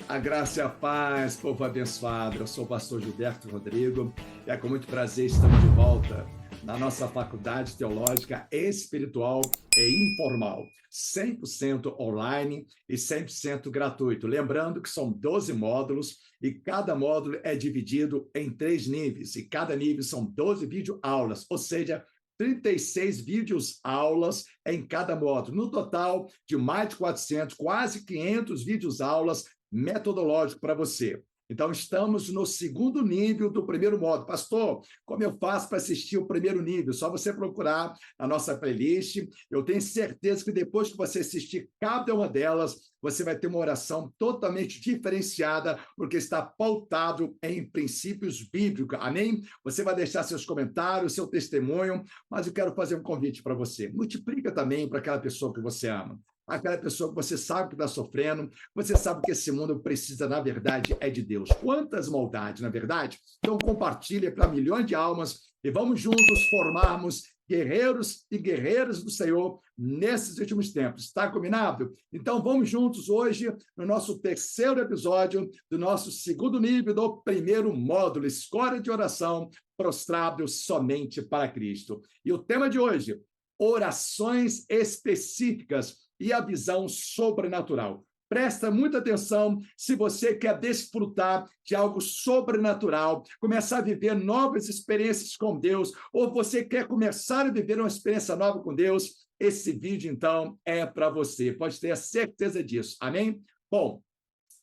A graça e a paz, povo abençoado. Eu sou o pastor Gilberto Rodrigo e é com muito prazer estamos de volta na nossa faculdade teológica espiritual e informal, 100% online e 100% gratuito. Lembrando que são 12 módulos e cada módulo é dividido em 3 níveis e cada nível são 12 videoaulas, ou seja, 36 vídeos aulas em cada módulo, no total de mais de 400, quase 500 vídeos aulas metodológico para você. Então, estamos no segundo nível do primeiro módulo. Pastor, como eu faço para assistir o primeiro nível? Só você procurar a nossa playlist. Eu tenho certeza que depois que você assistir cada uma delas, você vai ter uma oração totalmente diferenciada, porque está pautado em princípios bíblicos. Amém? Você vai deixar seus comentários, seu testemunho, mas eu quero fazer um convite para você. Multiplica também para aquela pessoa que você ama. Aquela pessoa que você sabe que está sofrendo, você sabe que esse mundo precisa, na verdade, é de Deus. Quantas maldades, na verdade? Então, compartilhe para milhões de almas e vamos juntos formarmos guerreiros e guerreiras do Senhor nesses últimos tempos. Está combinado? Então, vamos juntos hoje no nosso terceiro episódio do nosso segundo nível do primeiro módulo, Escola de Oração, prostrado somente para Cristo. E o tema de hoje, orações específicas e a visão sobrenatural. Presta muita atenção se você quer desfrutar de algo sobrenatural, começar a viver novas experiências com Deus, ou você quer começar a viver uma experiência nova com Deus, esse vídeo, então, é para você. Pode ter a certeza disso. Amém? Bom,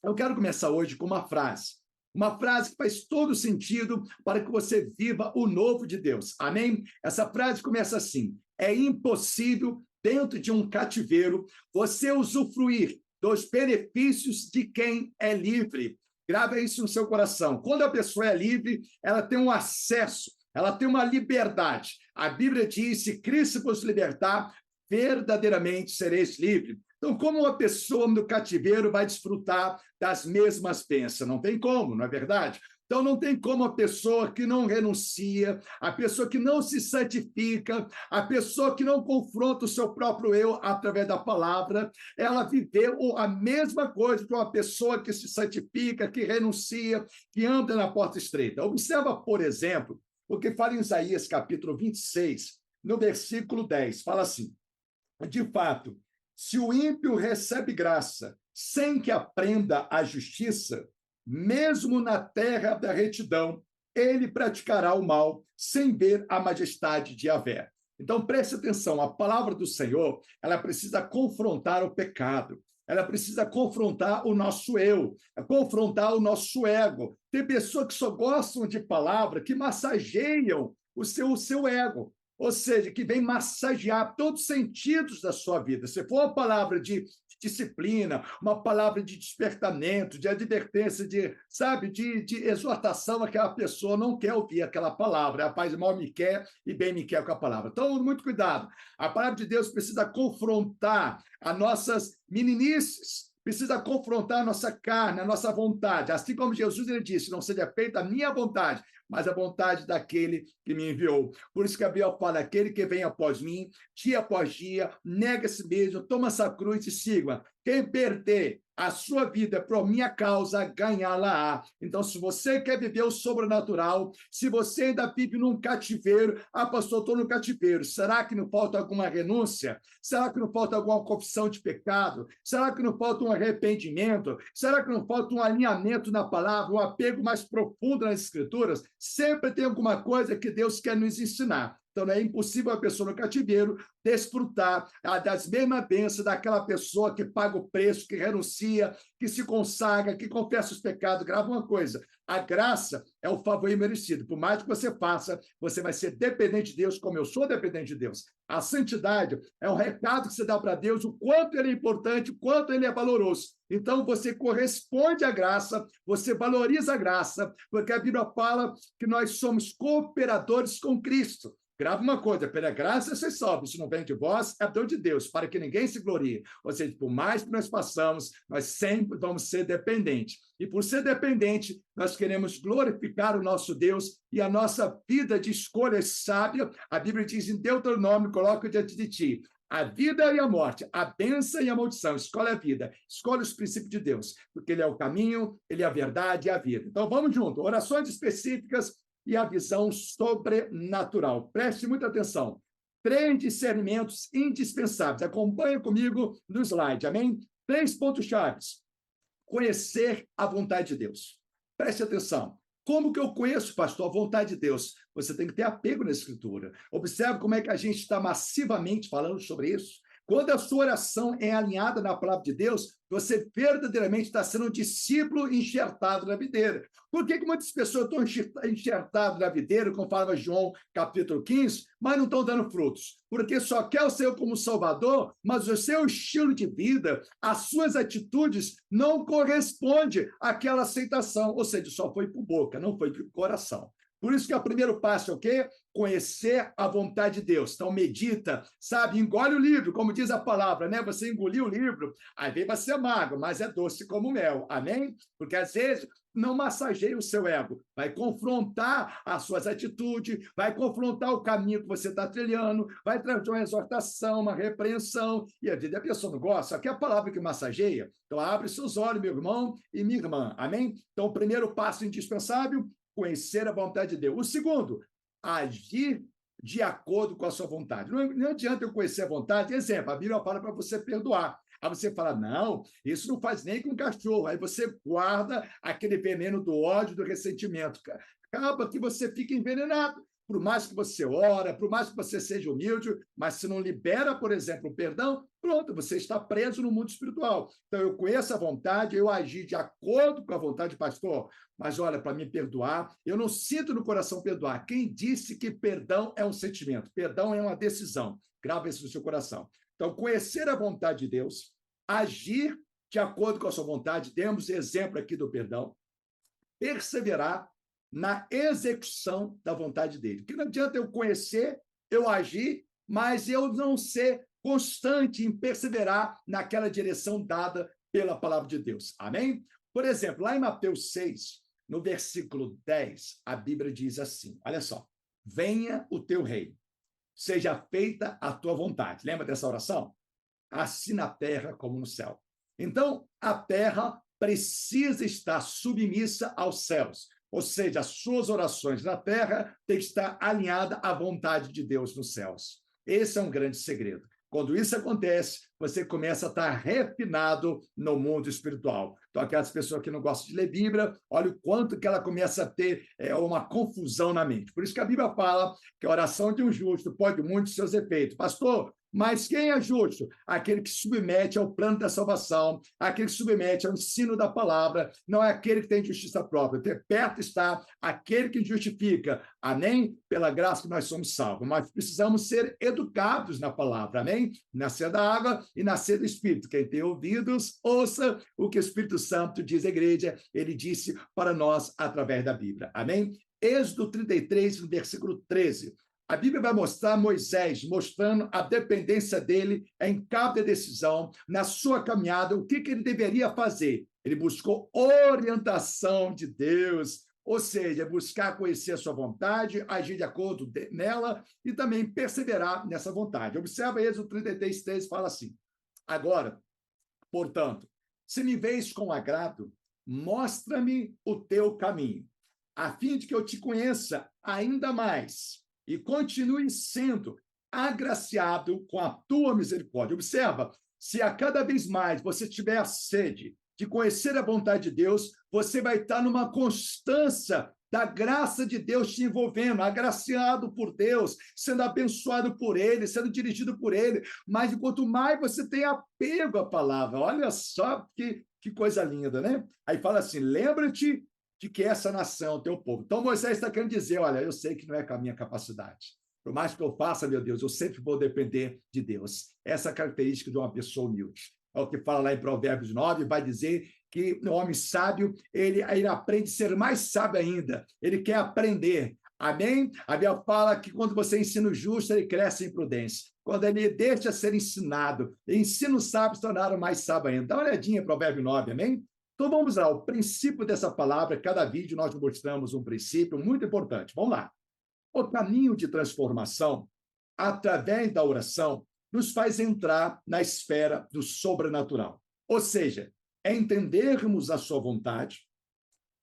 eu quero começar hoje com uma frase. Uma frase que faz todo sentido para que você viva o novo de Deus. Amém? Essa frase começa assim: é impossível, dentro de um cativeiro, você usufruir dos benefícios de quem é livre. Grava isso no seu coração. Quando a pessoa é livre, ela tem um acesso, ela tem uma liberdade. A Bíblia diz: se Cristo vos libertar, verdadeiramente sereis livres. Então, como uma pessoa no cativeiro vai desfrutar das mesmas bênçãos? Não tem como, não é verdade? Então, não tem como a pessoa que não renuncia, a pessoa que não se santifica, a pessoa que não confronta o seu próprio eu através da palavra, ela viver a mesma coisa que uma pessoa que se santifica, que renuncia, que anda na porta estreita. Observa, por exemplo, o que fala em Isaías, capítulo 26, no versículo 10. Fala assim: de fato, se o ímpio recebe graça sem que aprenda a justiça, mesmo na terra da retidão, ele praticará o mal sem ver a majestade de Yahvé. Então, preste atenção, a palavra do Senhor, ela precisa confrontar o pecado, ela precisa confrontar o nosso eu, confrontar o nosso ego. Tem pessoas que só gostam de palavra que massageiam o seu ego, ou seja, que vem massagear todos os sentidos da sua vida. Se for uma palavra de disciplina, uma palavra de despertamento, de advertência, de exortação, aquela pessoa não quer ouvir aquela palavra. Rapaz, mal me quer e bem me quer com a palavra. Então, muito cuidado. A palavra de Deus precisa confrontar as nossas meninices, precisa confrontar a nossa carne, a nossa vontade. Assim como Jesus ele disse: não seja feita a minha vontade, mas a vontade daquele que me enviou. Por isso que a Bíblia fala: aquele que vem após mim, dia após dia, nega a si mesmo, toma essa cruz e siga. Quem perder a sua vida por minha causa, ganhá-la-á. Então, se você quer viver o sobrenatural, se você ainda vive num cativeiro, pastor, estou no cativeiro, será que não falta alguma renúncia? Será que não falta alguma confissão de pecado? Será que não falta um arrependimento? Será que não falta um alinhamento na palavra, um apego mais profundo nas escrituras? Sempre tem alguma coisa que Deus quer nos ensinar. Então, não é impossível a pessoa no cativeiro desfrutar das mesmas bênçãos daquela pessoa que paga o preço, que renuncia, que se consagra, que confessa os pecados. Grava uma coisa: a graça é o favor imerecido. Por mais que você faça, você vai ser dependente de Deus, como eu sou dependente de Deus. A santidade é um recado que você dá para Deus, o quanto ele é importante, o quanto ele é valoroso. Então, você corresponde à graça, você valoriza a graça, porque a Bíblia fala que nós somos cooperadores com Cristo. Grava uma coisa: pela graça vocês sobem, isso não vem de vós, é dom de Deus, para que ninguém se glorie. Ou seja, por mais que nós façamos, nós sempre vamos ser dependentes. E por ser dependente, nós queremos glorificar o nosso Deus e a nossa vida de escolha sábia. A Bíblia diz em Deuteronômio: coloca diante de ti A vida e a morte, a bênção e a maldição. Escolhe a vida, escolhe os princípios de Deus, porque Ele é o caminho, Ele é a verdade e a vida. Então, vamos junto. Orações específicas e a visão sobrenatural. Preste muita atenção. 3 discernimentos indispensáveis. Acompanhe comigo no slide, amém? 3 pontos-chave. Conhecer a vontade de Deus. Preste atenção. Como que eu conheço, pastor, a vontade de Deus? Você tem que ter apego na Escritura. Observe como é que a gente está massivamente falando sobre isso. Quando a sua oração é alinhada na palavra de Deus, você verdadeiramente está sendo um discípulo enxertado na videira. Por que muitas pessoas estão enxertadas na videira, como fala João capítulo 15, mas não estão dando frutos? Porque só quer o Senhor como Salvador, mas o seu estilo de vida, as suas atitudes não correspondem àquela aceitação. Ou seja, só foi por boca, não foi por coração. Por isso que o primeiro passo é o quê? Conhecer a vontade de Deus. Então, medita, sabe? Engole o livro, como diz a palavra, né? Você engoliu o livro, aí vem para ser amargo, mas é doce como mel. Amém? Porque, às vezes, não massageia o seu ego. Vai confrontar as suas atitudes, vai confrontar o caminho que você está trilhando, vai trazer uma exortação, uma repreensão. E a vida a pessoa não gosta. Aqui é a palavra que massageia. Então, abre seus olhos, meu irmão e minha irmã. Amém? Então, o primeiro passo indispensável, conhecer a vontade de Deus. O segundo, agir de acordo com a sua vontade. Não adianta eu conhecer a vontade. Exemplo, a Bíblia fala para você perdoar. Aí você fala, não, isso não faz nem com cachorro. Aí você guarda aquele veneno do ódio, do ressentimento. Acaba que você fica envenenado. Por mais que você ora, por mais que você seja humilde, mas se não libera, por exemplo, o perdão, pronto, você está preso no mundo espiritual. Então, eu conheço a vontade, eu agi de acordo com a vontade, pastor, mas olha, para me perdoar, eu não sinto no coração perdoar. Quem disse que perdão é um sentimento? Perdão é uma decisão. Grava isso no seu coração. Então, conhecer a vontade de Deus, agir de acordo com a sua vontade, demos exemplo aqui do perdão, perseverar na execução da vontade dele. Porque não adianta eu conhecer, eu agir, mas eu não ser constante em perseverar naquela direção dada pela palavra de Deus. Amém? Por exemplo, lá em Mateus 6, no versículo 10, a Bíblia diz assim, olha só, venha o teu reino, seja feita a tua vontade. Lembra dessa oração? Assim na terra como no céu. Então, a terra precisa estar submissa aos céus. Ou seja, as suas orações na terra têm que estar alinhadas à vontade de Deus nos céus. Esse é um grande segredo. Quando isso acontece, você começa a estar refinado no mundo espiritual. Então, aquelas pessoas que não gostam de ler Bíblia, olha o quanto que ela começa a ter uma confusão na mente. Por isso que a Bíblia fala que a oração de um justo pode muito seus efeitos. Pastor, mas quem é justo? Aquele que submete ao plano da salvação, aquele que submete ao ensino da palavra, não é aquele que tem justiça própria. Perto está aquele que justifica. Amém? Pela graça que nós somos salvos. Mas precisamos ser educados na palavra. Amém? Nascer da água e nascer do Espírito. Quem tem ouvidos, ouça o que o Espírito Santo diz à igreja. Ele disse para nós através da Bíblia. Amém? Êxodo 33, no versículo 13. A Bíblia vai mostrar Moisés, mostrando a dependência dele em cada decisão, na sua caminhada, o que ele deveria fazer. Ele buscou orientação de Deus, ou seja, buscar conhecer a sua vontade, agir de acordo nela e também perseverar nessa vontade. Observa Êxodo 33, 13, fala assim, agora, portanto, se me vês com agrado, mostra-me o teu caminho, a fim de que eu te conheça ainda mais e continue sendo agraciado com a tua misericórdia. Observa, se a cada vez mais você tiver a sede de conhecer a vontade de Deus, você vai estar numa constância da graça de Deus te envolvendo, agraciado por Deus, sendo abençoado por Ele, sendo dirigido por Ele. Mas quanto mais você tem apego à palavra, olha só que coisa linda, né? Aí fala assim, lembra-te de que essa nação é o teu povo. Então, Moisés está querendo dizer, olha, eu sei que não é com a minha capacidade. Por mais que eu faça, meu Deus, eu sempre vou depender de Deus. Essa é a característica de uma pessoa humilde. É o que fala lá em Provérbios 9, vai dizer que o homem sábio, ele aprende a ser mais sábio ainda. Ele quer aprender. Amém? A Bíblia fala que quando você ensina o justo, ele cresce em prudência. Quando ele deixa ser ensinado, ensina o sábio se tornar mais sábio ainda. Dá uma olhadinha em Provérbios 9, amém? Então, vamos lá, o princípio dessa palavra, cada vídeo nós mostramos um princípio muito importante. Vamos lá. O caminho de transformação, através da oração, nos faz entrar na esfera do sobrenatural. Ou seja, é entendermos a sua vontade,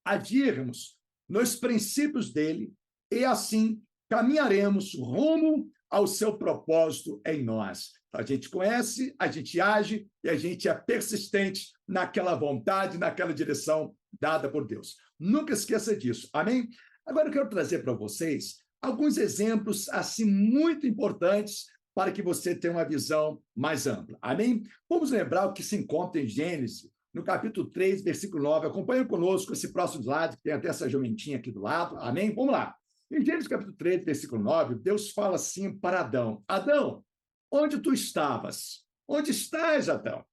agirmos nos princípios dele e, assim, caminharemos rumo ao seu propósito em nós. A gente conhece, a gente age e a gente é persistente naquela vontade, naquela direção dada por Deus. Nunca esqueça disso, amém? Agora eu quero trazer para vocês alguns exemplos assim muito importantes para que você tenha uma visão mais ampla, amém? Vamos lembrar o que se encontra em Gênesis, no capítulo 3, versículo 9. Acompanhe conosco esse próximo slide, que tem até essa jumentinha aqui do lado, amém? Vamos lá. Em Gênesis capítulo 3, versículo 9, Deus fala assim para Adão: Adão, onde tu estavas? Onde estás, Adão?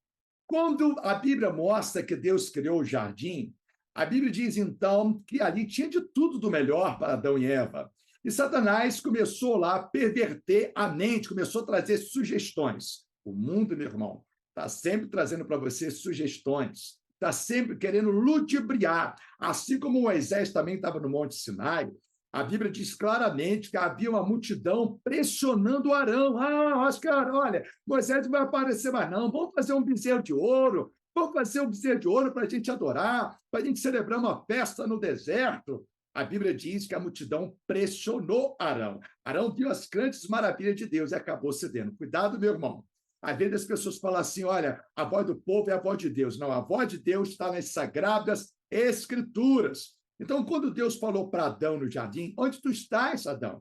Quando a Bíblia mostra que Deus criou o jardim, a Bíblia diz, então, que ali tinha de tudo do melhor para Adão e Eva. E Satanás começou lá a perverter a mente, começou a trazer sugestões. O mundo, meu irmão, está sempre trazendo para você sugestões, está sempre querendo ludibriar. Assim como Moisés também estava no Monte Sinai, a Bíblia diz claramente que havia uma multidão pressionando Arão. Oscar, olha, Moisés não vai aparecer mais não, vamos fazer um bezerro de ouro, vamos fazer um bezerro de ouro para a gente adorar, para a gente celebrar uma festa no deserto. A Bíblia diz que a multidão pressionou Arão. Arão viu as grandes maravilhas de Deus e acabou cedendo. Cuidado, meu irmão. Às vezes as pessoas falam assim, olha, a voz do povo é a voz de Deus. Não, a voz de Deus está nas sagradas escrituras. Então, quando Deus falou para Adão no jardim, onde tu estás, Adão?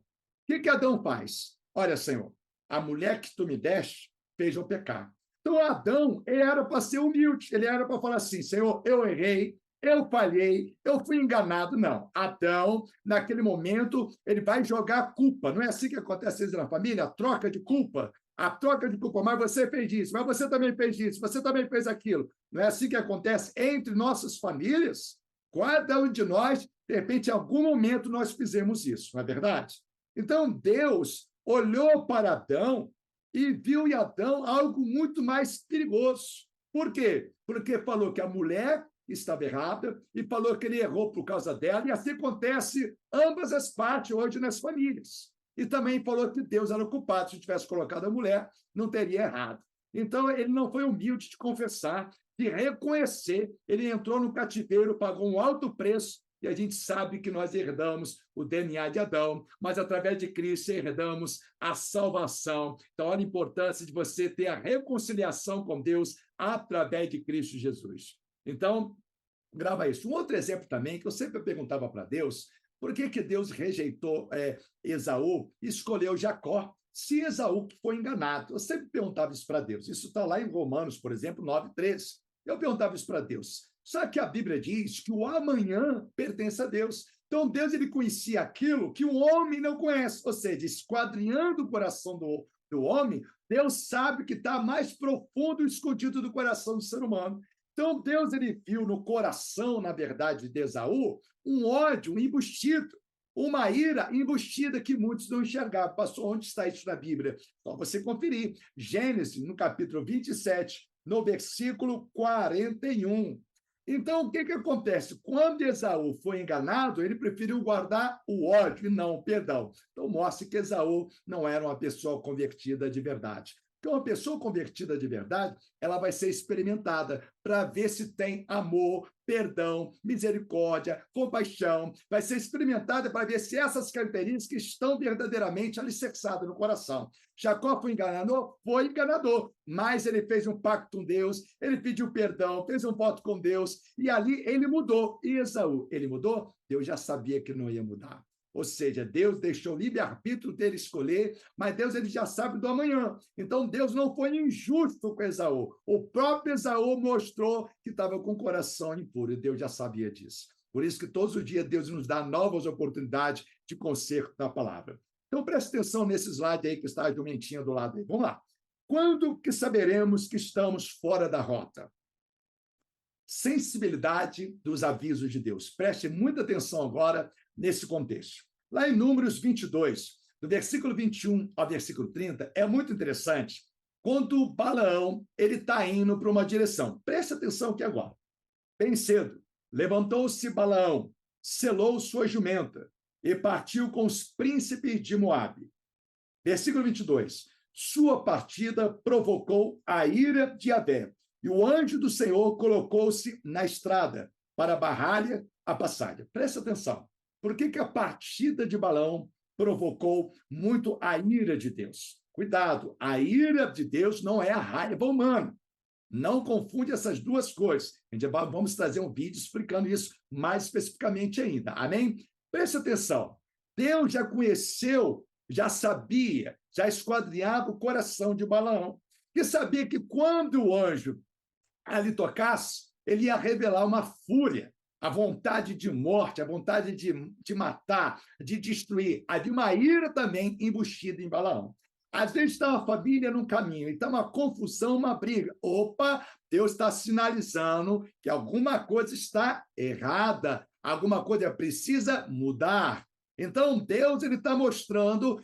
O que Adão faz? Olha, Senhor, a mulher que tu me deste fez eu pecar. Então, Adão, ele era para ser humilde, ele era para falar assim, Senhor, eu errei, eu falhei, eu fui enganado. Não, Adão, naquele momento, ele vai jogar a culpa. Não é assim que acontece na família? A troca de culpa. A troca de culpa, mas você fez isso, mas você também fez isso, você também fez aquilo. Não é assim que acontece entre nossas famílias? Cada um de nós, de repente, em algum momento, nós fizemos isso, não é verdade? Então, Deus olhou para Adão e viu em Adão algo muito mais perigoso. Por quê? Porque falou que a mulher estava errada e falou que ele errou por causa dela, e assim acontece ambas as partes hoje nas famílias. E também falou que Deus era o culpado, se tivesse colocado a mulher, não teria errado. Então, ele não foi humilde de confessar, de reconhecer, ele entrou no cativeiro, pagou um alto preço, e a gente sabe que nós herdamos o DNA de Adão, mas através de Cristo herdamos a salvação. Então, olha a importância de você ter a reconciliação com Deus através de Cristo Jesus. Então, grava isso. Um outro exemplo também, que eu sempre perguntava para Deus, por que Deus rejeitou Esaú e escolheu Jacó? Se Esaú foi enganado. Eu sempre perguntava isso para Deus. Isso está lá em Romanos, por exemplo, 9:13. Eu perguntava isso para Deus. Só que a Bíblia diz que o amanhã pertence a Deus. Então, Deus ele conhecia aquilo que o homem não conhece. Ou seja, esquadrinhando o coração do homem, Deus sabe o que está mais profundo e escondido do coração do ser humano. Então, Deus ele viu no coração, na verdade, de Esaú, um ódio embustido, uma ira embustida que muitos não enxergavam. Pastor, onde está isso na Bíblia? Só você conferir. Gênesis, no capítulo 27, no versículo 41. Então, o que acontece? Quando Esaú foi enganado, ele preferiu guardar o ódio e não o perdão. Então, mostra que Esaú não era uma pessoa convertida de verdade. Então, uma pessoa convertida de verdade, ela vai ser experimentada para ver se tem amor, perdão, misericórdia, compaixão. Vai ser experimentada para ver se essas características estão verdadeiramente alicerçadas no coração. Jacó foi enganador, mas ele fez um pacto com Deus, ele pediu perdão, fez um voto com Deus, e ali ele mudou. E Esaú, ele mudou? Deus já sabia que não ia mudar. Ou seja, Deus deixou o livre-arbítrio dele escolher, mas Deus ele já sabe do amanhã. Então, Deus não foi injusto com Esaú. O próprio Esaú mostrou que estava com o coração impuro, e Deus já sabia disso. Por isso que todos os dias Deus nos dá novas oportunidades de conserto da palavra. Então, preste atenção nesse slide aí que está a jumentinha do lado aí. Vamos lá. Quando que saberemos que estamos fora da rota? Sensibilidade dos avisos de Deus. Preste muita atenção agora nesse contexto. Lá em Números 22, do versículo 21 ao versículo 30, é muito interessante quando Balaão ele está indo para uma direção. Preste atenção aqui agora. Bem cedo, levantou-se Balaão, selou sua jumenta e partiu com os príncipes de Moabe. Versículo 22. Sua partida provocou a ira de Yahvé, e o anjo do Senhor colocou-se na estrada para barrar-lhe a passagem. Presta atenção. Por que a partida de Balaão provocou muito a ira de Deus? Cuidado, a ira de Deus não é a raiva humana. Não confunde essas duas coisas. Vamos trazer um vídeo explicando isso mais especificamente ainda. Amém? Preste atenção. Deus já conheceu, já sabia, já esquadrinhava o coração de Balaão, e sabia que quando o anjo ali tocasse, ele ia revelar uma fúria, a vontade de morte, a vontade de matar, de destruir. Havia uma ira também embutida em Balaão. Às vezes está a família num caminho, então uma confusão, uma briga. Opa, Deus está sinalizando que alguma coisa está errada, alguma coisa precisa mudar. Então, Deus ele está mostrando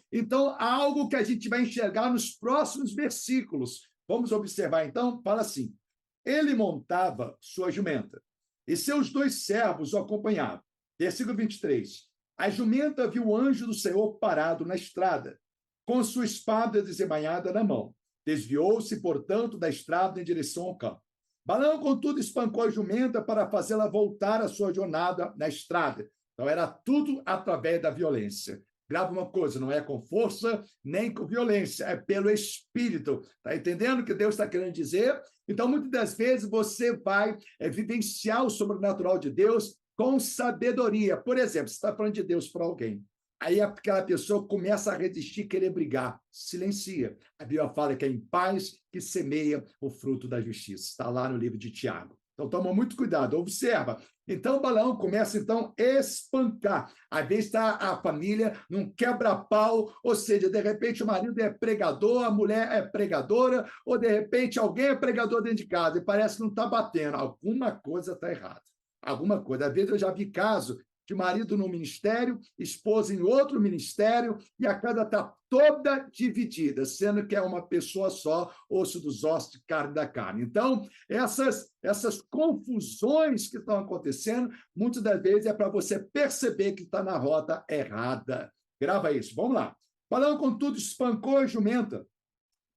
algo que a gente vai enxergar nos próximos versículos. Vamos observar, então, fala assim, ele montava sua jumenta, e seus 2 servos o acompanhavam. Versículo 23. A jumenta viu o anjo do Senhor parado na estrada, com sua espada desembainhada na mão. Desviou-se, portanto, da estrada em direção ao campo. Balaão, contudo, espancou a jumenta para fazê-la voltar à sua jornada na estrada. Então, era tudo através da violência. Grava uma coisa, não é com força nem com violência, é pelo Espírito. Está entendendo o que Deus está querendo dizer? Então, muitas das vezes, você vai vivenciar o sobrenatural de Deus com sabedoria. Por exemplo, você está falando de Deus para alguém. Aí aquela pessoa começa a resistir, querer brigar. Silencia. A Bíblia fala que é em paz que semeia o fruto da justiça. Está lá no livro de Tiago. Então, toma muito cuidado. Observa. Então, Balaão começa, a espancar. Às vezes está a família num quebra-pau, ou seja, de repente o marido é pregador, a mulher é pregadora, ou de repente alguém é pregador dentro de casa e parece que não está batendo. Alguma coisa está errada. Alguma coisa. Às vezes eu já vi caso de marido no ministério, esposa em outro ministério, e a casa está toda dividida, sendo que é uma pessoa só, osso dos ossos, carne da carne. Então, essas confusões que estão acontecendo, muitas das vezes é para você perceber que está na rota errada. Grava isso. Vamos lá. Balaão, contudo, espancou a jumenta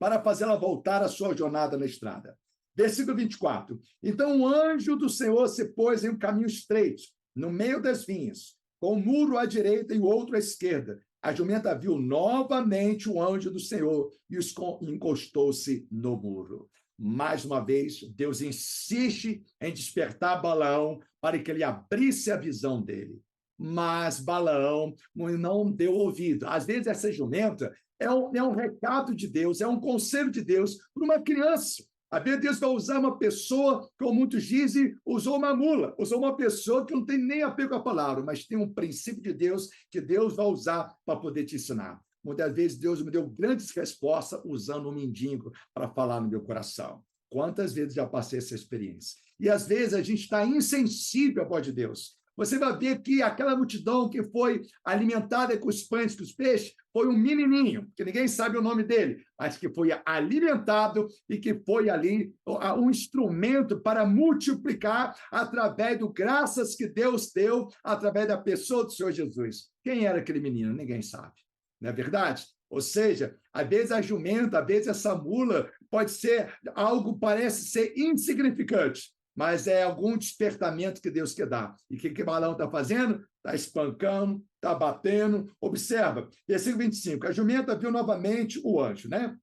para fazê-la voltar à sua jornada na estrada. Versículo 24. Então, o anjo do Senhor se pôs em um caminho estreito, no meio das vinhas, com um muro à direita e o outro à esquerda. A jumenta viu novamente o anjo do Senhor e encostou-se no muro. Mais uma vez, Deus insiste em despertar Balaão para que ele abrisse a visão dele. Mas Balaão não deu ouvido. Às vezes, essa jumenta é um recado de Deus, é um conselho de Deus para uma criança. A Bíblia, Deus vai usar uma pessoa, como muitos dizem, usou uma mula, usou uma pessoa que não tem nem apego com a palavra, mas tem um princípio de Deus que Deus vai usar para poder te ensinar. Muitas vezes Deus me deu grandes respostas usando um mendigo para falar no meu coração. Quantas vezes já passei essa experiência? E às vezes a gente está insensível à voz de Deus. Você vai ver que aquela multidão que foi alimentada com os pães e com os peixes foi um menininho, que ninguém sabe o nome dele, mas que foi alimentado e que foi ali um instrumento para multiplicar através do graças que Deus deu através da pessoa do Senhor Jesus. Quem era aquele menino? Ninguém sabe. Não é verdade? Ou seja, às vezes a jumenta, às vezes essa mula pode ser algo, parece ser insignificante, mas é algum despertamento que Deus quer dar. E o que Balaão está fazendo? Está espancando, está batendo. Observa, versículo 25. A jumenta viu novamente o anjo, né?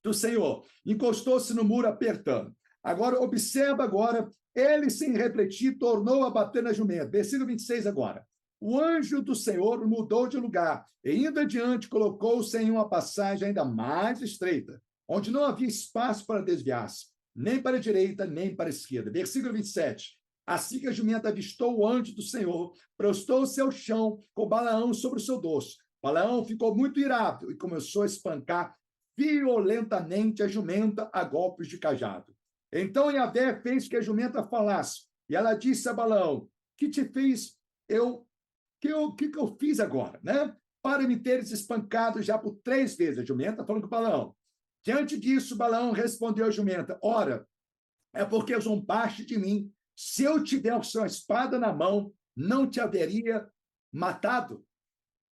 Do Senhor. Encostou-se no muro apertando. Agora, observa agora, ele, sem refletir, tornou a bater na jumenta. Versículo 26 agora. O anjo do Senhor mudou de lugar e, indo adiante, colocou-se em uma passagem ainda mais estreita, onde não havia espaço para desviar-se, nem para a direita, nem para a esquerda. Versículo 27. Assim que a jumenta avistou o anjo do Senhor, prostou-se ao chão com Balaão sobre o seu dorso. Balaão ficou muito irado e começou a espancar violentamente a jumenta a golpes de cajado. Então Yahvé fez que a jumenta falasse, e ela disse a Balaão: que te fez que eu fiz agora, né? Para me teres espancado já por 3 vezes. A jumenta falando com Balaão. Diante disso, Balaão respondeu à jumenta: ora, é porque zombaste de mim. Se eu tivesse a espada na mão, não te haveria matado.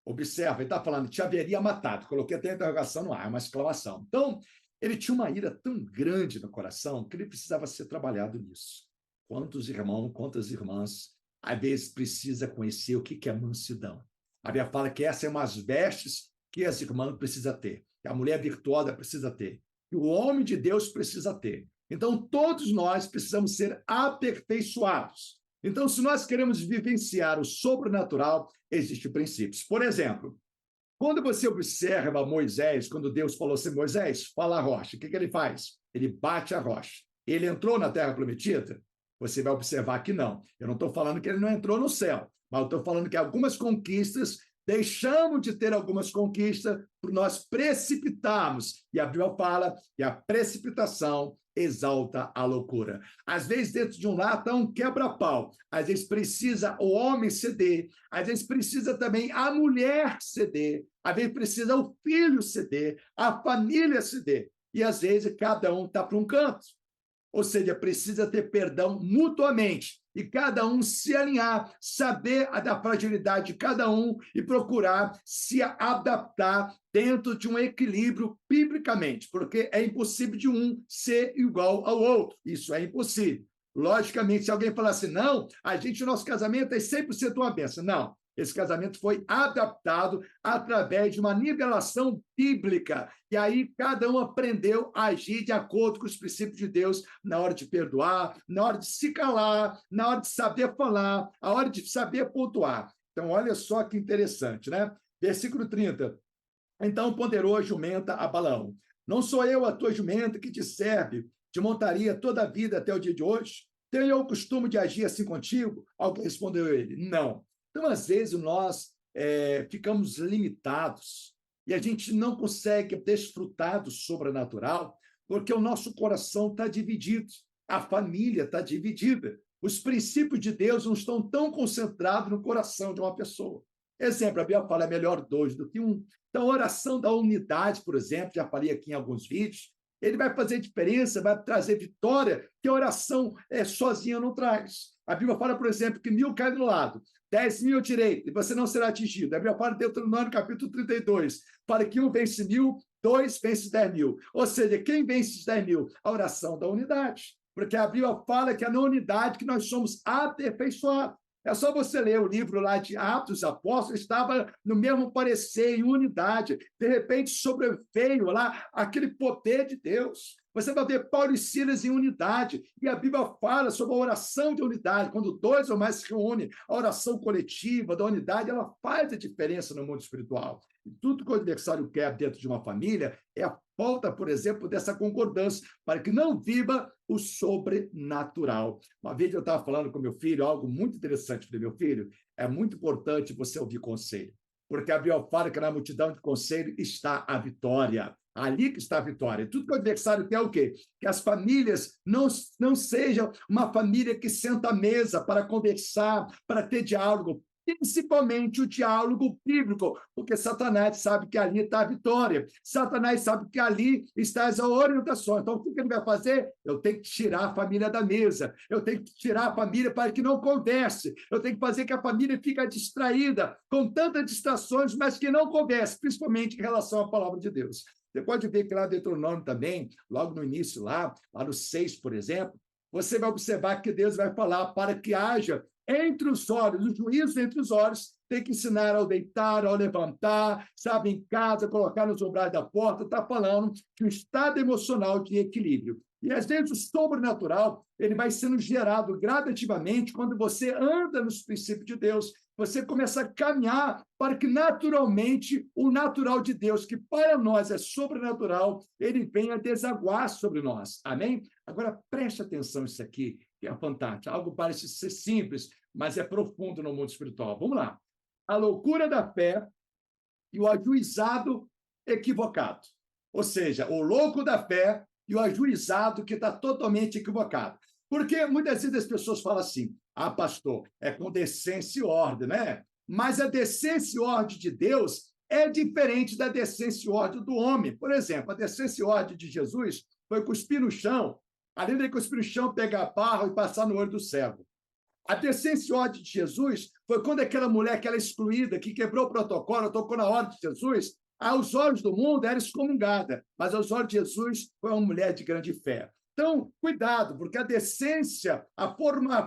Observa, ele está falando, te haveria matado. Coloquei até a interrogação no ar, uma exclamação. Então, ele tinha uma ira tão grande no coração que ele precisava ser trabalhado nisso. Quantos irmãos, quantas irmãs, às vezes precisa conhecer o que é mansidão. A Bíblia fala que essas são umas vestes que as irmãs precisam ter, que a mulher virtuosa precisa ter, que o homem de Deus precisa ter. Então, todos nós precisamos ser aperfeiçoados. Então, se nós queremos vivenciar o sobrenatural, existem princípios. Por exemplo, quando você observa Moisés, quando Deus falou assim, Moisés, fala a rocha, o que ele faz? Ele bate a rocha. Ele entrou na terra prometida? Você vai observar que não. Eu não estou falando que ele não entrou no céu, mas eu estou falando que algumas conquistas, deixamos de ter algumas conquistas por nós precipitarmos. E a Bíblia fala que a precipitação exalta a loucura. Às vezes, dentro de um lar, está um quebra-pau. Às vezes precisa o homem ceder, às vezes precisa também a mulher ceder, às vezes precisa o filho ceder, a família ceder. E às vezes cada um está para um canto. Ou seja, precisa ter perdão mutuamente e cada um se alinhar, saber da fragilidade de cada um e procurar se adaptar dentro de um equilíbrio biblicamente, porque é impossível de um ser igual ao outro. Isso é impossível. Logicamente, se alguém falar assim, não, o nosso casamento é 100% uma bênção. Não. Esse casamento foi adaptado através de uma nivelação bíblica. E aí cada um aprendeu a agir de acordo com os princípios de Deus na hora de perdoar, na hora de se calar, na hora de saber falar, na hora de saber pontuar. Então, olha só que interessante, né? Versículo 30. Então ponderou a jumenta a Balaão. Não sou eu a tua jumenta que te serve, te montaria toda a vida até o dia de hoje? Tenho eu o costume de agir assim contigo? Alguém respondeu ele, não. Então, às vezes, nós ficamos limitados e a gente não consegue desfrutar do sobrenatural porque o nosso coração está dividido, a família está dividida. Os princípios de Deus não estão tão concentrados no coração de uma pessoa. Exemplo, a Bíblia fala, é melhor dois do que um. Então, a oração da unidade, por exemplo, já falei aqui em alguns vídeos, ele vai fazer diferença, vai trazer vitória, que a oração sozinha não traz. A Bíblia fala, por exemplo, que 1.000 cai do lado, 10.000 à direita, e você não será atingido. A Bíblia fala em Deuteronômio, capítulo 32, fala que um vence 1.000, dois vence 10.000. Ou seja, quem vence os 10.000? A oração da unidade. Porque a Bíblia fala que é na unidade que nós somos aperfeiçoados. É só você ler o livro lá de Atos dos Apóstolos, estava no mesmo parecer, em unidade. De repente, sobreveio lá aquele poder de Deus. Você vai ver Paulo e Silas em unidade. E a Bíblia fala sobre a oração de unidade. Quando dois ou mais se reúnem, a oração coletiva da unidade, ela faz a diferença no mundo espiritual. E tudo que o adversário quer dentro de uma família é a falta, por exemplo, dessa concordância, para que não viva o sobrenatural. Uma vez eu estava falando com meu filho, algo muito interessante. Falei, meu filho, é muito importante você ouvir conselho, porque a Bíblia fala que na multidão de conselho está a vitória. Ali que está a vitória. Tudo que o adversário quer é o quê? Que as famílias não sejam uma família que senta à mesa para conversar, para ter diálogo, principalmente o diálogo bíblico, porque Satanás sabe que ali está a vitória, Satanás sabe que ali está as orientações. Então, o que ele vai fazer? Eu tenho que tirar a família da mesa, eu tenho que tirar a família para que não converse, eu tenho que fazer que a família fique distraída, com tantas distrações, mas que não converse, principalmente em relação à palavra de Deus. Você pode ver que lá no Deuteronômio também, logo no início lá no 6, por exemplo, você vai observar que Deus vai falar para que haja entre os olhos, o juízo entre os olhos, tem que ensinar ao deitar, ao levantar, sabe, em casa, colocar nos umbrais da porta, está falando que o estado emocional de equilíbrio. E, às vezes, o sobrenatural, ele vai sendo gerado gradativamente quando você anda nos princípios de Deus, você começa a caminhar para que, naturalmente, o natural de Deus, que para nós é sobrenatural, ele venha desaguar sobre nós. Amém? Agora, preste atenção nisso aqui, que é fantástico. Algo parece ser simples, mas é profundo no mundo espiritual. Vamos lá. A loucura da fé e o ajuizado equivocado. Ou seja, o louco da fé e o ajuizado que está totalmente equivocado. Porque muitas vezes as pessoas falam assim, pastor, é com decência e ordem, né? Mas a decência e ordem de Deus é diferente da decência e ordem do homem. Por exemplo, a decência e ordem de Jesus foi cuspir no chão, além de cuspir no chão, pegar barro e passar no olho do cego. A decência e ódio de Jesus foi quando aquela mulher, aquela excluída, que quebrou o protocolo, tocou na ordem de Jesus, aos olhos do mundo era excomungada, mas aos olhos de Jesus foi uma mulher de grande fé. Então, cuidado, porque a decência, a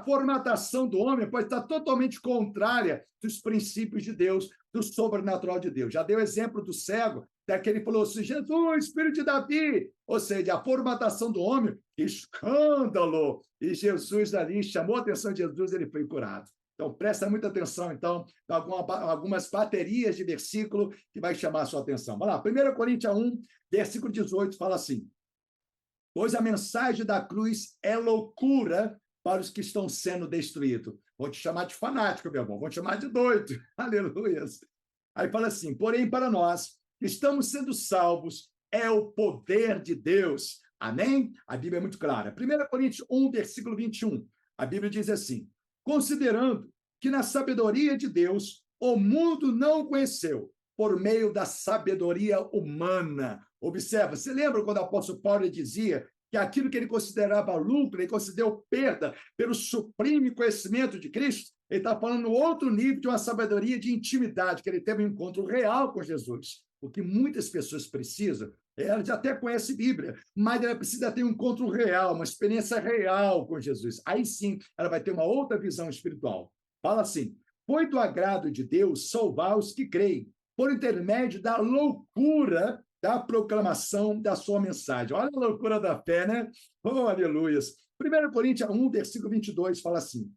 formatação do homem pode estar totalmente contrária dos princípios de Deus, do sobrenatural de Deus. Já deu exemplo do cego, daquele que falou assim, Jesus, filho de Davi, ou seja, a formatação do homem, escândalo, e Jesus ali chamou a atenção de Jesus, ele foi curado. Então, presta muita atenção, então, em algumas baterias de versículo que vai chamar a sua atenção. Vamos lá, 1 Coríntios 1, versículo 18, fala assim, pois a mensagem da cruz é loucura para os que estão sendo destruídos. Vou te chamar de fanático, meu irmão, vou te chamar de doido. Aleluia. Aí fala assim, porém, para nós, que estamos sendo salvos, é o poder de Deus. Amém? A Bíblia é muito clara. 1 Coríntios 1, versículo 21. A Bíblia diz assim, considerando que na sabedoria de Deus, o mundo não o conheceu, por meio da sabedoria humana. Observa, você lembra quando o apóstolo Paulo dizia que aquilo que ele considerava lucro, ele considerou perda pelo supremo conhecimento de Cristo? Ele está falando outro nível de uma sabedoria de intimidade, que ele teve um encontro real com Jesus. O que muitas pessoas precisam, ela já até conhece Bíblia, mas ela precisa ter um encontro real, uma experiência real com Jesus. Aí sim, ela vai ter uma outra visão espiritual. Fala assim, foi do agrado de Deus salvar os que creem, por intermédio da loucura da proclamação da sua mensagem. Olha a loucura da fé, né? Oh, aleluias. 1 Coríntios 1, versículo 22, fala assim,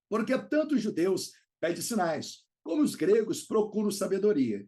porque tanto os judeus pedem sinais, como os gregos procuram sabedoria.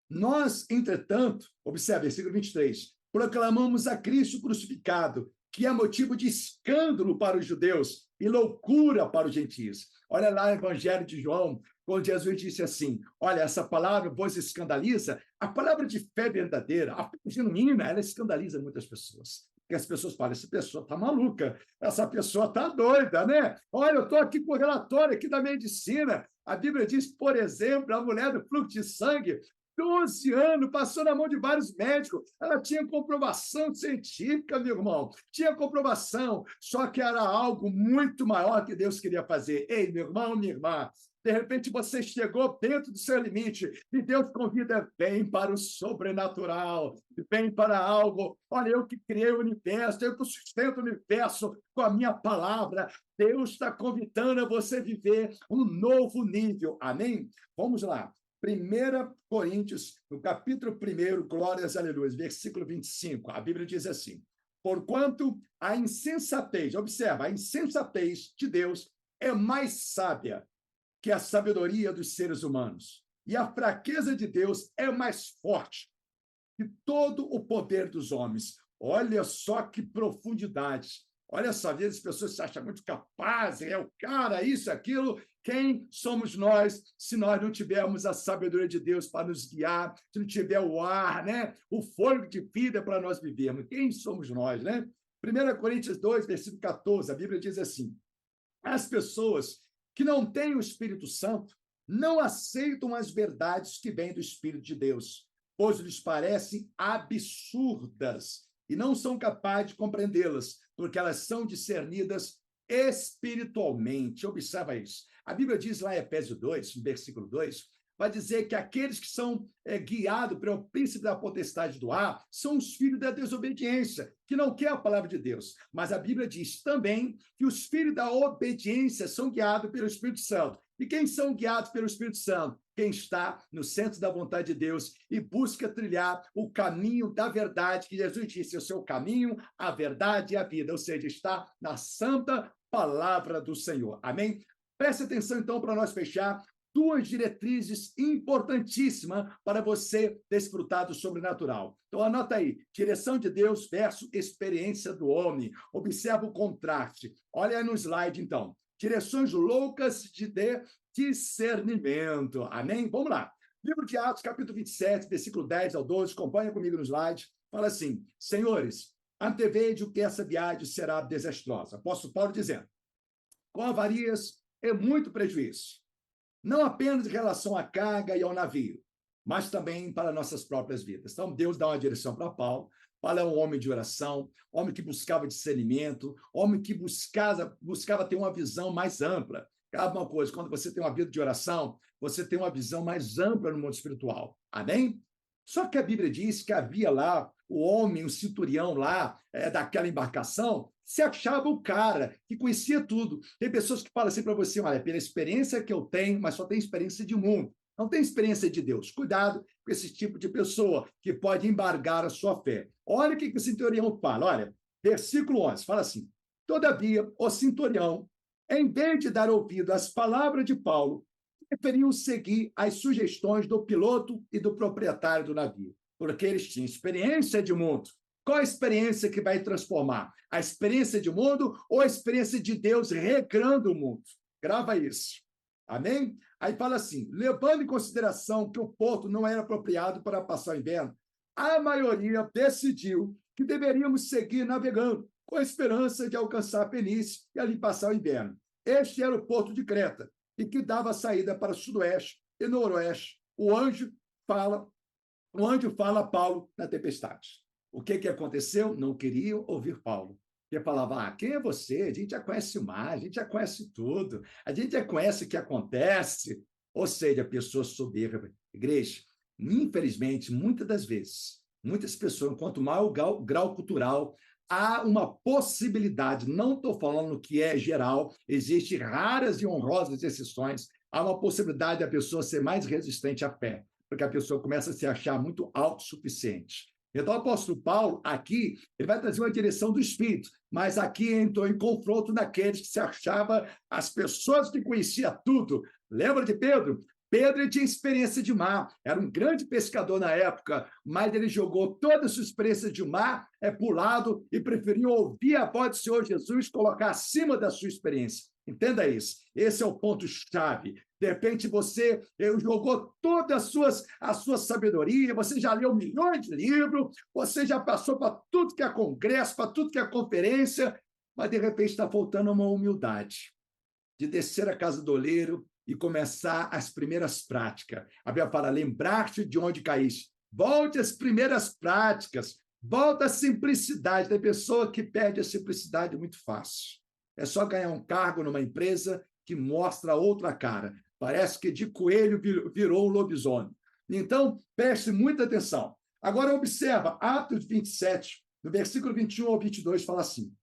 Nós, entretanto, observe, versículo 23, proclamamos a Cristo crucificado, que é motivo de escândalo para os judeus e loucura para os gentios. Olha lá no Evangelho de João, quando Jesus disse assim, olha, essa palavra vos escandaliza, a palavra de fé verdadeira, a fé genuína, ela escandaliza muitas pessoas. Porque as pessoas falam, essa pessoa está maluca, essa pessoa está doida, né? Olha, eu estou aqui com o relatório aqui da medicina. A Bíblia diz, por exemplo, a mulher do fluxo de sangue, 12 anos, passou na mão de vários médicos, ela tinha comprovação científica, meu irmão, tinha comprovação, só que era algo muito maior que Deus queria fazer. Ei, meu irmão, minha irmã, de repente você chegou dentro do seu limite e Deus convida, vem para o sobrenatural, vem para algo. Olha, eu que criei o universo, eu que sustento o universo com a minha palavra. Deus está convidando a você viver um novo nível. Amém? Vamos lá. 1 Coríntios, no capítulo 1, glórias, aleluia, versículo 25, a Bíblia diz assim, porquanto a insensatez, observa, a insensatez de Deus é mais sábia que a sabedoria dos seres humanos, e a fraqueza de Deus é mais forte que todo o poder dos homens. Olha só que profundidade. Olha só, às vezes as pessoas se acham muito capazes, é o cara, isso, aquilo. Quem somos nós se nós não tivermos a sabedoria de Deus para nos guiar, se não tiver o ar, né? O fôlego de vida para nós vivermos? Quem somos nós, né? 1 Coríntios 2, versículo 14, a Bíblia diz assim, as pessoas que não têm o Espírito Santo não aceitam as verdades que vêm do Espírito de Deus, pois lhes parecem absurdas e não são capazes de compreendê-las, porque elas são discernidas espiritualmente. Observa isso. A Bíblia diz lá em Efésios 2, versículo 2, vai dizer que aqueles que são guiados pelo príncipe da potestade do ar são os filhos da desobediência, que não quer a palavra de Deus. Mas a Bíblia diz também que os filhos da obediência são guiados pelo Espírito Santo. E quem são guiados pelo Espírito Santo? Quem está no centro da vontade de Deus e busca trilhar o caminho da verdade, que Jesus disse, o seu caminho, a verdade e a vida, ou seja, está na santa palavra do Senhor. Amém? Preste atenção, então, para nós fechar, duas diretrizes importantíssimas para você desfrutar do sobrenatural. Então, anota aí, direção de Deus versus experiência do homem. Observa o contraste. Olha aí no slide, então. Direções loucas de discernimento. Amém? Vamos lá. Livro de Atos, capítulo 27, versículo 10 ao 12. Acompanha comigo no slide. Fala assim, senhores, antevejo que essa viagem será desastrosa. Apóstolo Paulo dizendo, com avarias e muito prejuízo. Não apenas em relação à carga e ao navio, mas também para nossas próprias vidas. Então, Deus dá uma direção para Paulo. Paulo é um homem de oração, homem que buscava discernimento, homem que buscava ter uma visão mais ampla. Sabe uma coisa, quando você tem uma vida de oração, você tem uma visão mais ampla no mundo espiritual. Amém? Só que a Bíblia diz que havia lá o homem, o centurião lá daquela embarcação, se achava o cara que conhecia tudo. Tem pessoas que falam assim para você, olha, pela experiência que eu tenho, mas só tem experiência de mundo. Não tem experiência de Deus. Cuidado com esse tipo de pessoa que pode embargar a sua fé. Olha o que o centurião fala. Olha, versículo 11, fala assim, todavia, o centurião, em vez de dar ouvido às palavras de Paulo, preferiam seguir as sugestões do piloto e do proprietário do navio, porque eles tinham experiência de mundo. Qual a experiência que vai transformar? A experiência de mundo ou a experiência de Deus regrando o mundo? Grava isso. Amém? Aí fala assim, levando em consideração que o porto não era apropriado para passar o inverno, a maioria decidiu que deveríamos seguir navegando, com a esperança de alcançar a Fenícia e ali passar o inverno. Este era o porto de Creta, e que dava saída para o sudoeste e noroeste. O anjo fala a Paulo na tempestade. O que aconteceu? Não queriam ouvir Paulo. Porque falava, quem é você? A gente já conhece o mar, a gente já conhece tudo, a gente já conhece o que acontece. Ou seja, pessoas soberbas. Igreja, infelizmente, muitas das vezes, muitas pessoas, quanto maior o grau cultural, há uma possibilidade, não estou falando que é geral, existem raras e honrosas exceções, há uma possibilidade da pessoa ser mais resistente à fé, porque a pessoa começa a se achar muito autossuficiente. Então, o apóstolo Paulo, aqui, ele vai trazer uma direção do Espírito, mas aqui entrou em confronto naqueles que se achavam as pessoas que conheciam tudo. Lembra de Pedro? Pedro tinha experiência de mar, era um grande pescador na época, mas ele jogou toda a sua experiência de mar para o lado e preferiu ouvir a voz do Senhor Jesus, colocar acima da sua experiência. Entenda isso. Esse é o ponto-chave. De repente, você jogou toda a sua sabedoria, você já leu milhões de livros, você já passou para tudo que é congresso, para tudo que é conferência, mas, de repente, está faltando uma humildade de descer a casa do oleiro e começar as primeiras práticas. A Bíblia fala, lembrar-te de onde caíste. Volte às primeiras práticas, volta à simplicidade. Tem pessoa que perde a simplicidade muito fácil. É só ganhar um cargo numa empresa que mostra outra cara. Parece que de coelho virou um lobisomem. Então, preste muita atenção. Agora, observa, Atos 27, no versículo 21 ao 22, fala assim,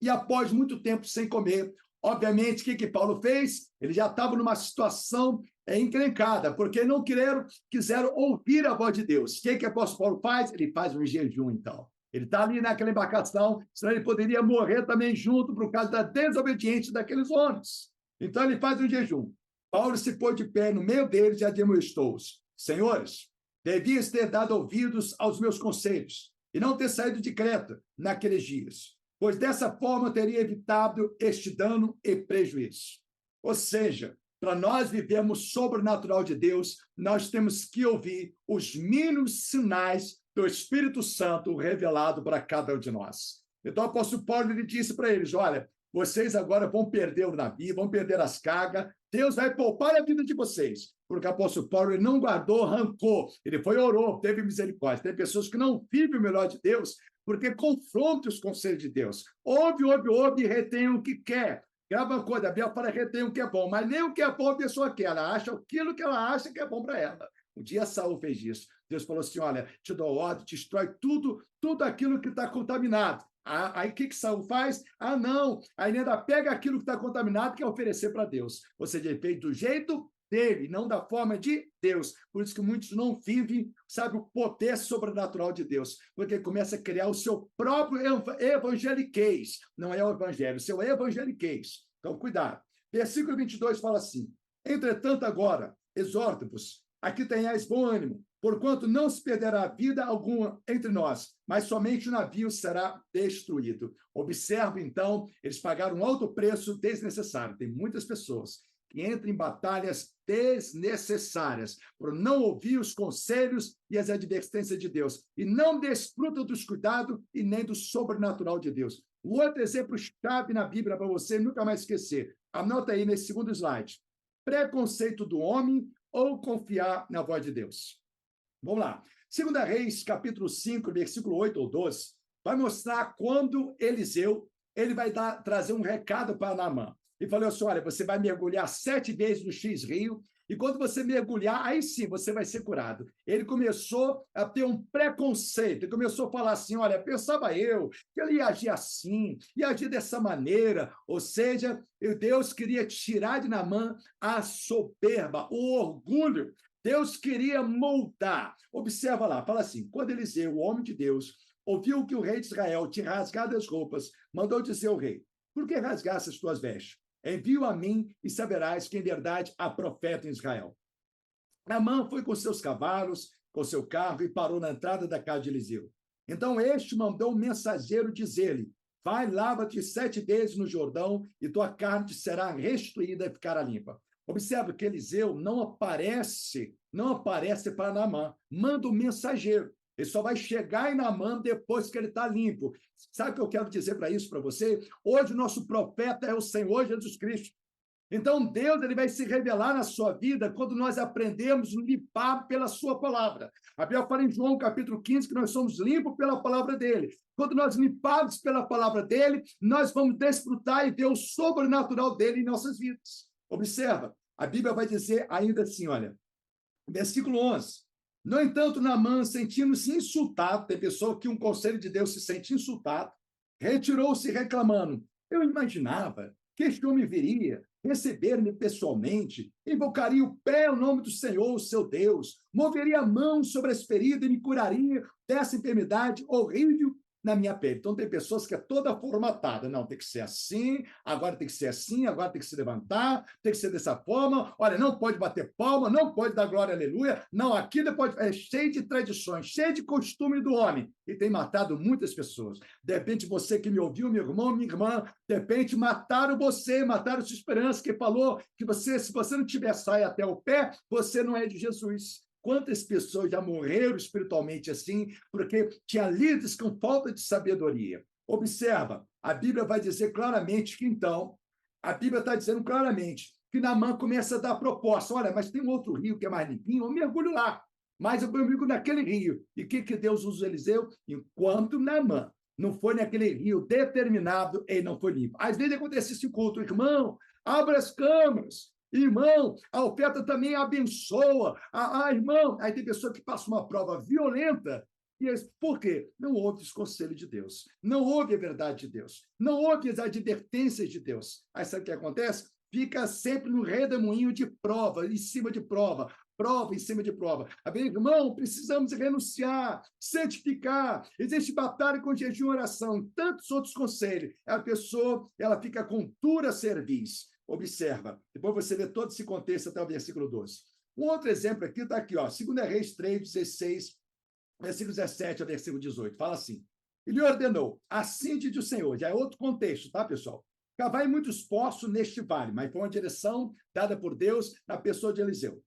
e após muito tempo sem comer, obviamente, o que Paulo fez? Ele já estava numa situação encrencada, porque não quiseram ouvir a voz de Deus. O que o apóstolo Paulo faz? Ele faz um jejum, então. Ele está ali naquela embarcação, senão ele poderia morrer também junto por causa da desobediência daqueles homens. Então, ele faz um jejum. Paulo se pôs de pé no meio deles e admoestou-os. Senhores, devias ter dado ouvidos aos meus conselhos e não ter saído de Creta naqueles dias, pois dessa forma teria evitado este dano e prejuízo. Ou seja, para nós vivermos sobrenatural de Deus, nós temos que ouvir os mínimos sinais do Espírito Santo revelado para cada um de nós. Então, o apóstolo Paulo ele disse para eles, olha, vocês agora vão perder o navio, vão perder as cargas, Deus vai poupar a vida de vocês, porque o apóstolo Paulo ele não guardou rancor, ele foi orou, teve misericórdia. Tem pessoas que não vivem o melhor de Deus, porque confronta os conselhos de Deus. Ouve e retém o que quer. Grava uma coisa, a Bíblia fala retém o que é bom, mas nem o que é bom a pessoa quer, ela acha aquilo que ela acha que é bom para ela. Um dia Saul fez isso. Deus falou assim, olha, te dou ordem, te destrói tudo aquilo que está contaminado. Aí o que Saul faz? Não, aí ainda pega aquilo que está contaminado e quer oferecer para Deus. Ou seja, ele fez do jeito dele, não da forma de Deus. Por isso que muitos não vivem, sabe, o poder sobrenatural de Deus, porque começa a criar o seu próprio evangeliquez. Não é o evangelho, o seu evangeliquez. Então, cuidado. Versículo 22 fala assim, entretanto agora, exorto-vos, aqui tenhais bom ânimo, porquanto não se perderá vida alguma entre nós, mas somente o navio será destruído. Observe, então, eles pagaram um alto preço desnecessário. Tem muitas pessoas que entram em batalhas desnecessárias por não ouvir os conselhos e as advertências de Deus, e não desfrutam dos cuidados e nem do sobrenatural de Deus. O outro exemplo chave na Bíblia para você nunca mais esquecer. Anota aí nesse segundo slide. Preconceito do homem ou confiar na voz de Deus. Vamos lá. 2 Reis, capítulo 5, versículo 8 ou 12, vai mostrar quando Eliseu ele vai trazer um recado para Naamã. e falou assim, olha, você vai mergulhar 7 vezes no X rio, e quando você mergulhar, aí sim você vai ser curado. Ele começou a ter um preconceito, ele começou a falar assim, olha, pensava eu que ele ia agir assim, ia agir dessa maneira, ou seja, Deus queria tirar de Naamã a soberba, o orgulho. Deus queria moldar. Observa lá, fala assim, quando Eliseu, o homem de Deus, ouviu que o rei de Israel tinha rasgado as roupas, mandou dizer ao rei, por que rasgaste as tuas vestes? Envio a mim e saberás que em verdade há profeta em Israel. Naamã foi com seus cavalos, com seu carro e parou na entrada da casa de Eliseu. Então este mandou um mensageiro dizer-lhe, vai, lava-te 7 vezes no Jordão e tua carne te será restituída e ficará limpa. Observe que Eliseu não aparece para Naamã, manda um mensageiro. Ele só vai chegar em Naamã depois que ele está limpo. Sabe o que eu quero dizer para isso para você? Hoje o nosso profeta é o Senhor Jesus Cristo. Então Deus ele vai se revelar na sua vida quando nós aprendemos a limpar pela sua palavra. A Bíblia fala em João capítulo 15 que nós somos limpos pela palavra dele. Quando nós limpamos pela palavra dele, nós vamos desfrutar e ver o sobrenatural dele em nossas vidas. Observa, a Bíblia vai dizer ainda assim, olha, versículo 11. No entanto, Naamã, sentindo-se insultado, tem pessoa que um conselho de Deus se sente insultado, retirou-se reclamando. Eu imaginava que este homem viria receber-me pessoalmente, invocaria o pé o nome do Senhor, o seu Deus, moveria a mão sobre as feridas e me curaria dessa enfermidade horrível na minha pele. Então, tem pessoas que é toda formatada. Não, tem que ser assim, agora tem que ser assim, agora tem que se levantar, tem que ser dessa forma. Olha, não pode bater palma, não pode dar glória, aleluia. Não, aqui depois é cheio de tradições, cheio de costume do homem. E tem matado muitas pessoas. De repente, você que me ouviu, meu irmão, minha irmã, de repente mataram você, mataram sua esperança, que falou que você, se você não tiver saia até o pé, você não é de Jesus. Quantas pessoas já morreram espiritualmente assim, porque tinha líderes com falta de sabedoria. Observa, a Bíblia vai dizer claramente que, então, a Bíblia está dizendo claramente que Naamã começa a dar proposta. Olha, mas tem um outro rio que é mais limpinho, eu mergulho lá. Mas eu mergulho naquele rio. E o que Deus usa Eliseu? Enquanto Naamã não foi naquele rio determinado, ele não foi limpo. Às vezes acontece esse culto, irmão, abra as câmaras. Irmão, a oferta também abençoa. Irmão, aí tem pessoa que passa uma prova violenta. Por quê? Não houve os conselhos de Deus. Não houve a verdade de Deus. Não houve as advertências de Deus. Aí sabe o que acontece? Fica sempre no redemoinho de prova, em cima de prova. Prova em cima de prova. Irmão, precisamos renunciar, santificar. Existe batalha com jejum e oração. Tantos outros conselhos. A pessoa ela fica com dura cerviz. Observa, depois você vê todo esse contexto até o versículo 12. Um outro exemplo aqui está aqui, ó, 2 Reis 3, 16, versículo 17 ao versículo 18. Fala assim, ele ordenou, assim diz o Senhor, já é outro contexto, tá, pessoal? Cavai muitos poços neste vale, mas foi uma direção dada por Deus na pessoa de Eliseu.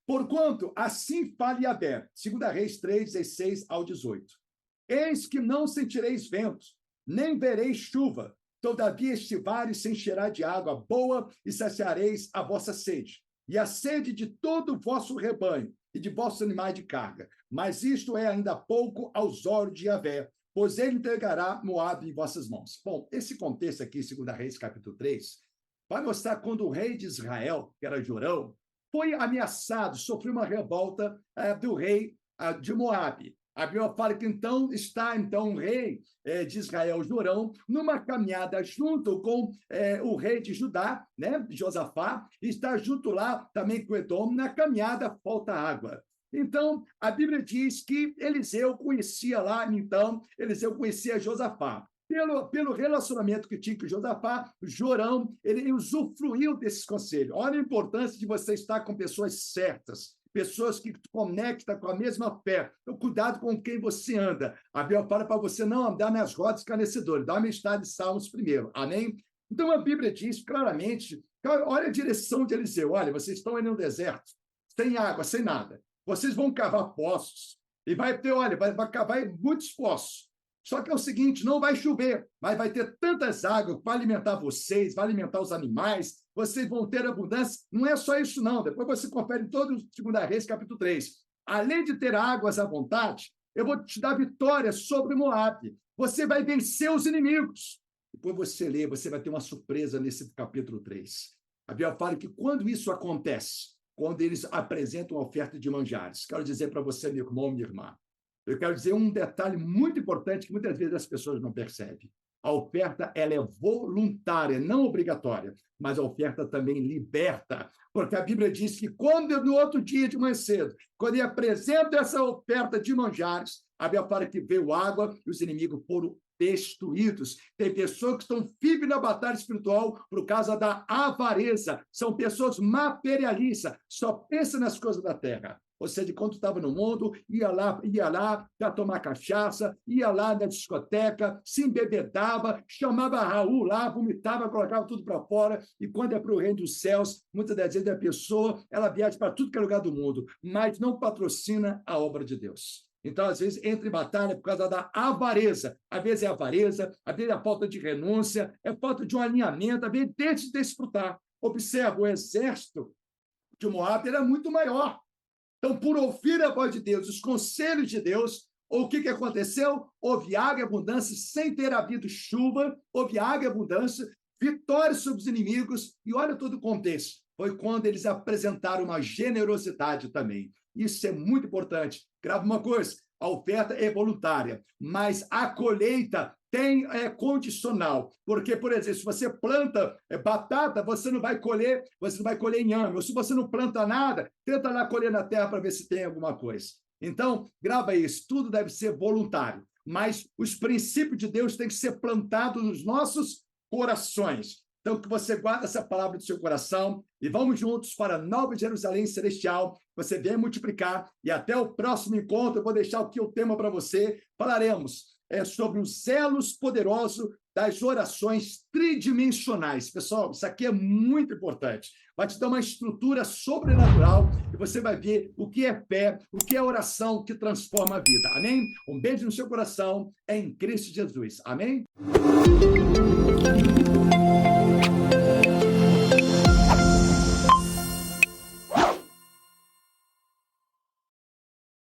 Porquanto, assim fale Yahvé, 2 Reis 3, 16 ao 18. Eis que não sentireis vento, nem vereis chuva, todavia este vale se encherá de água boa e saciareis a vossa sede, e a sede de todo o vosso rebanho e de vossos animais de carga. Mas isto é ainda pouco aos olhos de Yahvé, pois ele entregará Moabe em vossas mãos. Bom, esse contexto aqui, 2 Reis, capítulo 3, vai mostrar quando o rei de Israel, que era Jorão, foi ameaçado, sofreu uma revolta do rei de Moabe. A Bíblia fala que então está o rei de Israel, Jorão, numa caminhada junto com o rei de Judá, né, Josafá, e está junto lá também com Edom, na caminhada falta água. Então, a Bíblia diz que Eliseu conhecia lá, então, Eliseu conhecia Josafá. Pelo relacionamento que tinha com Josafá, Jorão, ele usufruiu desses conselhos. Olha a importância de você estar com pessoas certas, pessoas que conectam com a mesma fé. Então, cuidado com quem você anda. A Bíblia fala para você não andar nas rodas escarnecedoras. Dá uma estada de Salmos primeiro. Amém? Então, a Bíblia diz claramente, olha a direção de Eliseu. Olha, vocês estão aí no deserto, sem água, sem nada. Vocês vão cavar poços. E vai ter, olha, vai cavar muitos poços. Só que é o seguinte, não vai chover, mas vai ter tantas águas para alimentar vocês, vai alimentar os animais, vocês vão ter abundância. Não é só isso, não. Depois você confere todo o 2 Reis, capítulo 3. Além de ter águas à vontade, eu vou te dar vitória sobre Moabe. Você vai vencer os inimigos. Depois você lê, você vai ter uma surpresa nesse capítulo 3. A Bíblia fala que quando isso acontece, quando eles apresentam a oferta de manjares, quero dizer para você, meu irmão, minha irmã, eu quero dizer um detalhe muito importante que muitas vezes as pessoas não percebem. A oferta ela é voluntária, não obrigatória, mas a oferta também liberta, porque a Bíblia diz que quando no outro dia de manhã cedo, quando ele apresenta essa oferta de manjares, a Bíblia fala que veio água e os inimigos foram destruídos. Tem pessoas que estão firmes na batalha espiritual por causa da avareza. São pessoas materialistas, só pensam nas coisas da terra. Ou seja, quando estava no mundo, ia lá para tomar cachaça, ia lá na discoteca, se embebedava, chamava Raul lá, vomitava, colocava tudo para fora, e quando é para o reino dos céus, muitas das vezes a pessoa, ela viaja para tudo que é lugar do mundo, mas não patrocina a obra de Deus. Então, às vezes, entra em batalha por causa da avareza. Às vezes é avareza, às vezes é a falta de renúncia, é falta de um alinhamento, às vezes deixa de desfrutar. Observa, o exército de Moabe era muito maior. Então, por ouvir a voz de Deus, os conselhos de Deus, o que aconteceu? Houve água e abundância sem ter havido chuva, houve água e abundância, vitória sobre os inimigos, e olha todo o contexto. Foi quando eles apresentaram uma generosidade também. Isso é muito importante. Grava uma coisa, a oferta é voluntária, mas a colheita é condicional, porque, por exemplo, se você planta batata, você não vai colher inhame, ou se você não planta nada, tenta lá colher na terra para ver se tem alguma coisa. Então, grava isso, tudo deve ser voluntário, mas os princípios de Deus têm que ser plantados nos nossos corações. Então, que você guarde essa palavra do seu coração e vamos juntos para Nova Jerusalém Celestial. Você venha multiplicar e até o próximo encontro. Eu vou deixar aqui o tema para você. Falaremos sobre os elos poderosos das orações tridimensionais. Pessoal, isso aqui é muito importante. Vai te dar uma estrutura sobrenatural e você vai ver o que é fé, o que é oração que transforma a vida. Amém? Um beijo no seu coração, em Cristo Jesus. Amém?